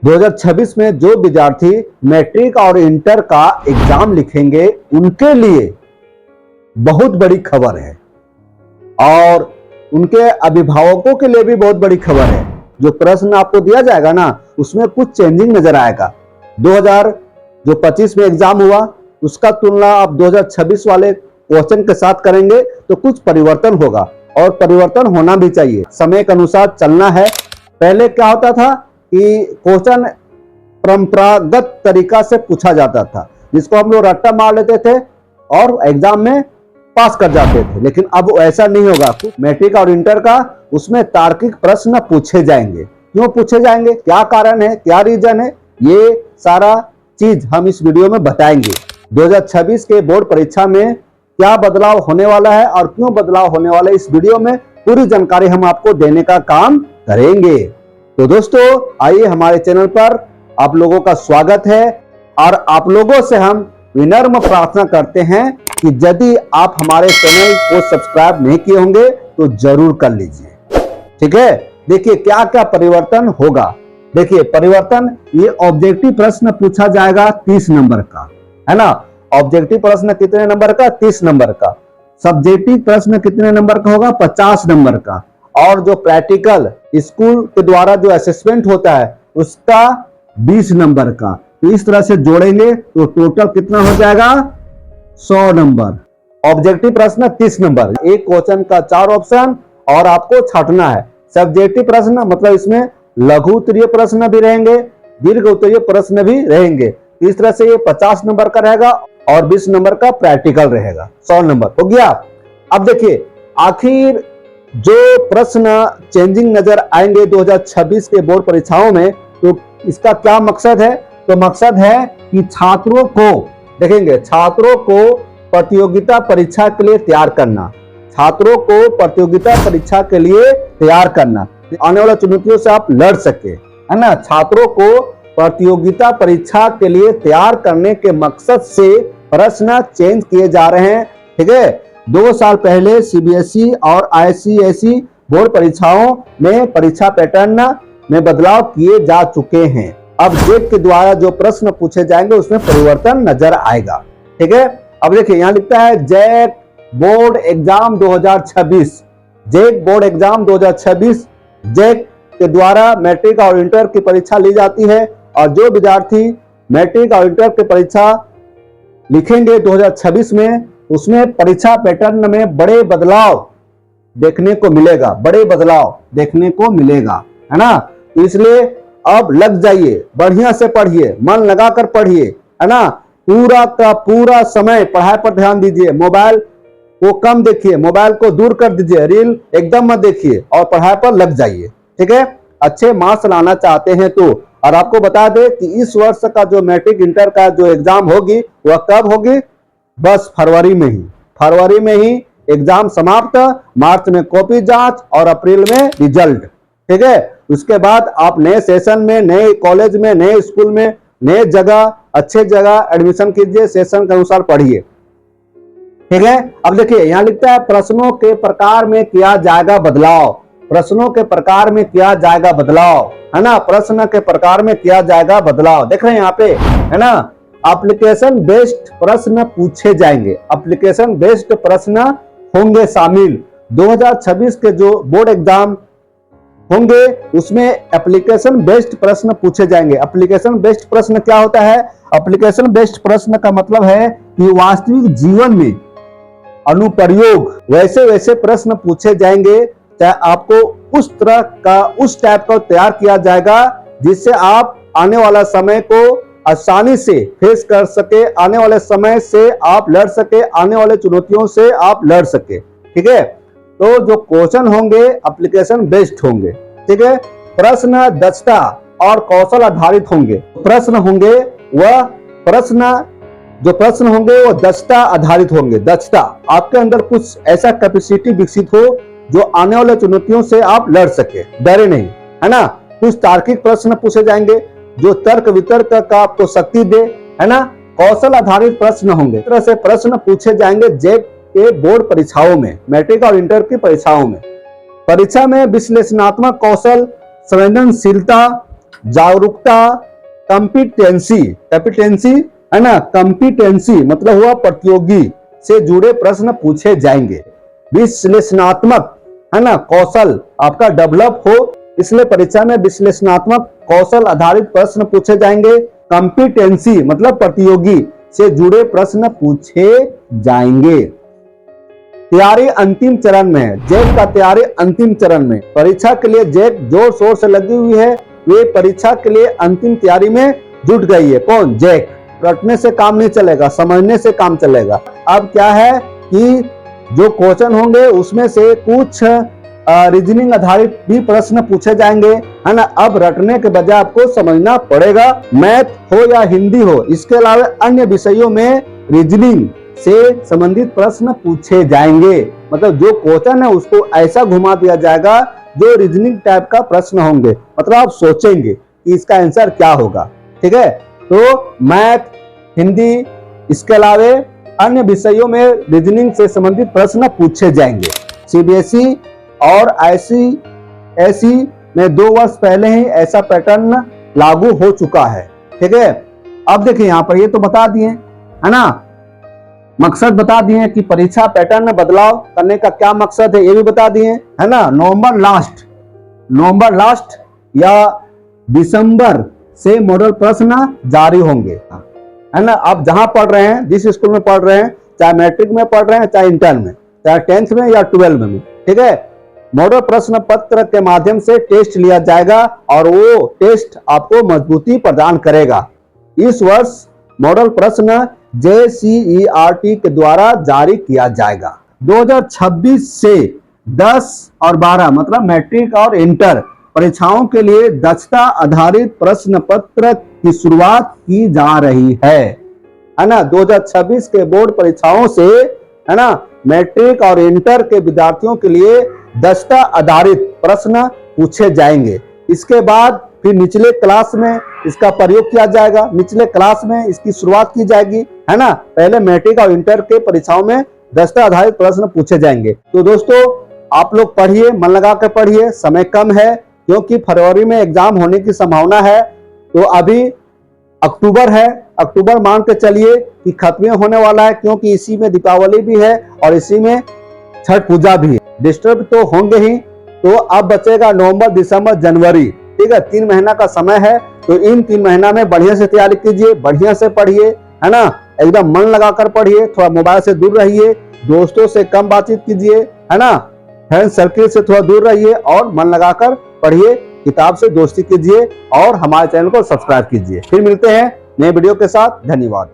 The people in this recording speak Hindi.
2026 में जो विद्यार्थी मैट्रिक और इंटर का एग्जाम लिखेंगे उनके लिए बहुत बड़ी खबर है और उनके अभिभावकों के लिए भी बहुत बड़ी खबर है। जो प्रश्न आपको दिया जाएगा ना, उसमें कुछ चेंजिंग नजर आएगा। 2025 में एग्जाम हुआ, उसका तुलना आप 2026 वाले क्वेश्चन के साथ करेंगे तो कुछ परिवर्तन होगा और परिवर्तन होना भी चाहिए। समय के अनुसार चलना है। पहले क्या होता था कि क्वेश्चन परंपरागत तरीका से पूछा जाता था, जिसको हम लोग रट्टा मार लेते थे और एग्जाम में पास कर जाते थे, लेकिन अब ऐसा नहीं होगा। मैट्रिक और इंटर का उसमें तार्किक प्रश्न पूछे जाएंगे। क्यों पूछे जाएंगे, क्या कारण है, क्या रीजन है, ये सारा चीज हम इस वीडियो में बताएंगे। 2026 के बोर्ड परीक्षा में क्या बदलाव होने वाला है और क्यों बदलाव होने वाला है, इस वीडियो में पूरी जानकारी हम आपको देने का काम करेंगे। तो दोस्तों आइए, हमारे चैनल पर आप लोगों का स्वागत है और आप लोगों से हम विनम्र प्रार्थना करते हैं कि यदि आप हमारे चैनल को सब्सक्राइब नहीं किए होंगे तो जरूर कर लीजिए। ठीक है, देखिए क्या क्या परिवर्तन होगा। देखिए परिवर्तन, ये ऑब्जेक्टिव प्रश्न पूछा जाएगा 30 नंबर का, है ना। ऑब्जेक्टिव प्रश्न कितने नंबर का, 30 नंबर का। सब्जेक्टिव प्रश्न कितने नंबर का होगा, 50 नंबर का। और जो प्रैक्टिकल स्कूल के द्वारा जो असेसमेंट होता है उसका 20 नंबर का। तो इस तरह से जोड़ेंगे तो टोटल कितना हो जाएगा, 100 नंबर। ऑब्जेक्टिव प्रश्न 30 नंबर, एक क्वेश्चन का 4 ऑप्शन और आपको छांटना है। सब्जेक्टिव प्रश्न मतलब इसमें लघु उत्तरीय प्रश्न भी रहेंगे, दीर्घ उत्तरीय प्रश्न भी रहेंगे। इस तरह से ये 50 नंबर का रहेगा और 20 नंबर का प्रैक्टिकल रहेगा। 100 नंबर हो गया। अब देखिए आखिर जो प्रश्न चेंजिंग नजर आएंगे 2026 के बोर्ड परीक्षाओं में, तो इसका क्या मकसद है। तो मकसद है कि छात्रों को, देखेंगे, छात्रों को प्रतियोगिता परीक्षा के लिए तैयार करना, छात्रों को प्रतियोगिता परीक्षा के लिए तैयार करना, आने वाली चुनौतियों से आप लड़ सके, है ना। छात्रों को प्रतियोगिता परीक्षा के लिए तैयार करने के मकसद से प्रश्न चेंज किए जा रहे हैं। ठीक है, 2 साल पहले सीबीएसई और आईसीएसई बोर्ड परीक्षाओं में परीक्षा पैटर्न में बदलाव किए जा चुके हैं। अब जेक के द्वारा जो प्रश्न पूछे जाएंगे उसमें परिवर्तन नजर आएगा। ठीक है, अब देखिए यहां लिखता है जेक बोर्ड एग्जाम 2026। जेक बोर्ड एग्जाम 2026, जेक के द्वारा मैट्रिक और इंटर की परीक्षा ली जाती है और जो विद्यार्थी मैट्रिक और इंटर की परीक्षा लिखेंगे 2026 में, उसमें परीक्षा पैटर्न में बड़े बदलाव देखने को मिलेगा, बड़े बदलाव देखने को मिलेगा, है ना। इसलिए अब लग जाइए, बढ़िया से पढ़िए, मन लगाकर पढ़िए, है ना। पूरा का पूरा समय पढ़ाई पर ध्यान दीजिए। मोबाइल को कम देखिए, मोबाइल को दूर कर दीजिए, रील एकदम मत देखिए और पढ़ाई पर लग जाइए। ठीक है, अच्छे मार्क्स लाना चाहते हैं तो। और आपको बता दें कि इस वर्ष का जो मैट्रिक इंटर का जो एग्जाम होगी वह कब होगी, बस फरवरी में ही। फरवरी में ही एग्जाम समाप्त, मार्च में कॉपी जांच और अप्रैल में रिजल्ट। ठीक है, उसके बाद आप नए सेशन में, नए कॉलेज में, नए स्कूल में, नए जगह, अच्छे जगह एडमिशन कीजिए, सेशन के अनुसार पढ़िए। ठीक है, अब देखिए यहां लिखता है प्रश्नों के प्रकार में किया जाएगा बदलाव। प्रश्नों के प्रकार में किया जाएगा बदलाव, है ना। प्रश्न के प्रकार में किया जाएगा बदलाव, देख रहे हैं यहाँ पे, है ना। एप्लीकेशन बेस्ड प्रश्न पूछे जाएंगे, एप्लीकेशन बेस्ड प्रश्न होंगे शामिल। 2026 के जो बोर्ड एग्जाम होंगे उसमें एप्लीकेशन बेस्ड प्रश्न पूछे जाएंगे। एप्लीकेशन बेस्ड प्रश्न क्या होता है, एप्लीकेशन बेस्ड प्रश्न का मतलब है कि वास्तविक जीवन में अनुप्रयोग वैसे वैसे प्रश्न पूछे जाएंगे, चाहे आपको उस तरह का, उस टाइप का तैयार किया जाएगा जिससे आप आने वाला समय को आसानी से फेस कर सके, आने वाले समय से आप लड़ सके, आने वाले चुनौतियों से आप लड़ सके। ठीक है, तो जो क्वेश्चन होंगे एप्लीकेशन बेस्ड होंगे। ठीक है, प्रश्न दक्षता और कौशल आधारित होंगे। प्रश्न होंगे वह प्रश्न, जो प्रश्न होंगे वो दक्षता आधारित होंगे। दक्षता, आपके अंदर कुछ ऐसा कैपेसिटी विकसित हो जो आने वाले चुनौतियों से आप लड़ सके, डरे नहीं, है ना। कुछ तार्किक प्रश्न पूछे जाएंगे जो तर्क वितर्क का आपको शक्ति दे, है ना। कौशल आधारित प्रश्न होंगे। इस तरह से प्रश्न पूछे जाएंगे जेक के बोर्ड परीक्षाओं में, मैट्रिक और इंटर की परीक्षाओं में। परीक्षा में विश्लेषणात्मक कौशल, संवेदनशीलता, जागरूकता, कॉम्पिटेंसी, कैपिटेंसी है ना, कॉम्पिटेंसी मतलब हुआ प्रतियोगी से जुड़े प्रश्न पूछे जाएंगे। विश्लेषणात्मक है ना कौशल आपका डेवलप हो, इसलिए परीक्षा में विश्लेषणात्मक कौशल आधारित प्रश्न पूछे जाएंगे। कॉम्पिटेंसी मतलब प्रतियोगी से जुड़े प्रश्न पूछे जाएंगे। तैयारी अंतिम चरण में है, जैक का तैयारी अंतिम चरण में। परीक्षा के लिए जैक जोर शोर से लगी हुई है, वे परीक्षा के लिए अंतिम तैयारी में जुट गई है। कौन? जैक। रटने से काम नहीं चलेगा, समझने से काम चलेगा। अब क्या है कि जो क्वेश्चन होंगे उसमें से कुछ रीजनिंग आधारित भी प्रश्न पूछे जाएंगे, है ना। अब रटने के बजाय आपको समझना पड़ेगा। मैथ हो या हिंदी हो, इसके अलावा अन्य विषयों में रीजनिंग से संबंधित प्रश्न पूछे जाएंगे। मतलब जो क्वेश्चन है उसको ऐसा घुमा दिया जाएगा जो रीजनिंग टाइप का प्रश्न होंगे। मतलब आप सोचेंगे कि इसका आंसर क्या होगा। ठीक है, तो मैथ, हिंदी, इसके अलावा अन्य विषयों में रीजनिंग से संबंधित प्रश्न पूछे जाएंगे। सीबीएसई और आईसीएसई में 2 वर्ष पहले ही ऐसा पैटर्न लागू हो चुका है। ठीक है, अब देखिए यहाँ पर ये तो बता दिए है ना, मकसद बता दिए कि परीक्षा पैटर्न में बदलाव करने का क्या मकसद है, ये भी बता दिए है ना। नवंबर लास्ट या दिसंबर से मॉडल प्रश्न जारी होंगे, है ना। आप जहां पढ़ रहे हैं, जिस स्कूल में पढ़ रहे हैं, चाहे मैट्रिक में पढ़ रहे हैं, चाहे इंटर में, चाहे 10th में या 12th में, ठीक है, मॉडल प्रश्न पत्र के माध्यम से टेस्ट लिया जाएगा और वो टेस्ट आपको मजबूती प्रदान करेगा। इस वर्ष मॉडल प्रश्न JCERT के द्वारा जारी किया जाएगा। 2026 से 10 और 12 मतलब मैट्रिक और इंटर परीक्षाओं के लिए दक्षता आधारित प्रश्न पत्र की शुरुआत की जा रही है ना। 2026 के बोर्ड परीक्षाओं से, है ना, मैट्रिक और इंटर के विद्यार्थियों के लिए दक्षता आधारित प्रश्न पूछे जाएंगे। इसके बाद फिर निचले क्लास में इसका प्रयोग किया जाएगा, निचले क्लास में इसकी शुरुआत की जाएगी, है ना। पहले मैट्रिक और इंटर के परीक्षाओं में दक्षता आधारित प्रश्न पूछे जाएंगे। तो दोस्तों आप लोग पढ़िए, मन लगा कर पढ़िए, समय कम है क्योंकि फरवरी में एग्जाम होने की संभावना है। तो अभी अक्टूबर है, अक्टूबर मान के चलिए कि खत्म होने वाला है, क्योंकि इसी में दीपावली भी है और इसी में छठ पूजा भी है। डिस्टर्ब तो होंगे ही। तो अब बचेगा नवंबर, दिसंबर, जनवरी, ठीक है, 3 महीना का समय है। तो इन 3 महीना में बढ़िया से तैयारी कीजिए, बढ़िया से पढ़िए, है ना, एकदम मन लगाकर पढ़िए। थोड़ा मोबाइल से दूर रहिए, दोस्तों से कम बातचीत कीजिए, है ना, फ्रेंड सर्किल से थोड़ा दूर रहिए और मन लगाकर पढ़िए, किताब से दोस्ती कीजिए और हमारे चैनल को सब्सक्राइब कीजिए। फिर मिलते हैं नए वीडियो के साथ। धन्यवाद।